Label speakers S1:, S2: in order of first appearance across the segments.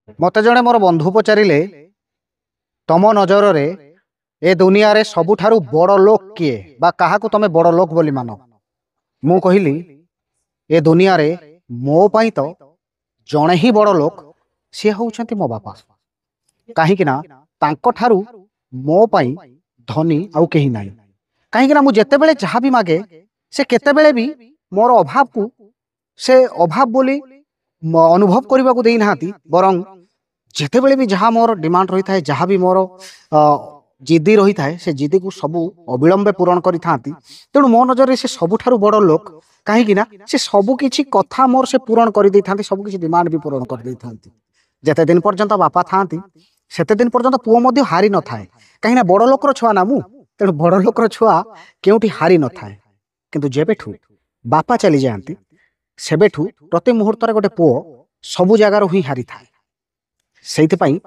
S1: मते जणे मोर बंधु पचारिले तम नजर रे ए दुनिया रे सबुठारु बड़ लोक किए बा काहाकू तमे बड़ लोक बोली मान। मु कहली ए दुनिया रे मो पई तो जणे ही बड़ लोक सी होउछंती मो बापा। कहीं ना तांको ठारू मो पई धनी आउ केही नाही। कहीं ना मु जेते बेले जहाँ भी मागे से केते बेले भी मोर अभाव को से अभाव बोली अनुभव करने को देई नाहांती, बरं जेते बेले भी जहाँ मोर डिमांड रही थाए, जहाँ भी मोर जिद्दी रही थाए, से जिद्दी को सबू अविलंबे पूरण करी थांती। तेणु मो नजर से सबुठारु बड़ लोक कहीं ना से सबु किछि कथा मोर से पूरण कर दे थांती, सबु किछि डिमांड भी पूरण कर दे थांती। जेते दिन पर्यंत बापा थांती सेते दिन पर्यंत पुओ मध्य हारी न थाए। कहीं ना बड़ लोकर छुआ ना मु, तेणु बड़ लोकर छुआ केउठी हारी न थाए। किंतु जेबेठू बापा चली जाती सेबेठू प्रति मुहूर्त गोटे पुओ सबु जगार ही हारी थाए। सेइथिपाई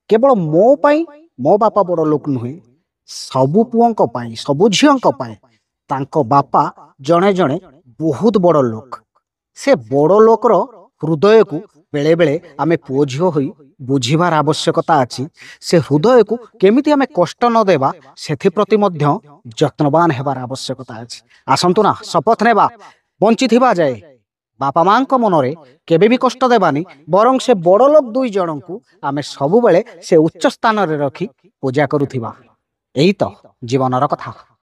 S1: केवल मो पाई मो बापा बड़ लोक नुहे, सबु पुओं पाई सबु झियों पाई तांको बापा जणे जणे बहुत बड़ लोक। से बड़ लोकर हृदय को बेले बेले आमे पुओ झियो होई बुझिबार आवश्यकता अछि। से हृदय को केमिति आमे कष्ट न देबा सेथि प्रति मध्य यत्नवान हेबार आवश्यकता अछि। आसंतु ना शपथ नेबा बंची थिबा जाए बापा मां को मनरे केबे भी कष्ट देबानी, बरं से बड़ लोक दुई जन को आमे सबु बेले से उच्च स्थान रे रखी पूजा करुथिबा। एही तो जीवनर कथा।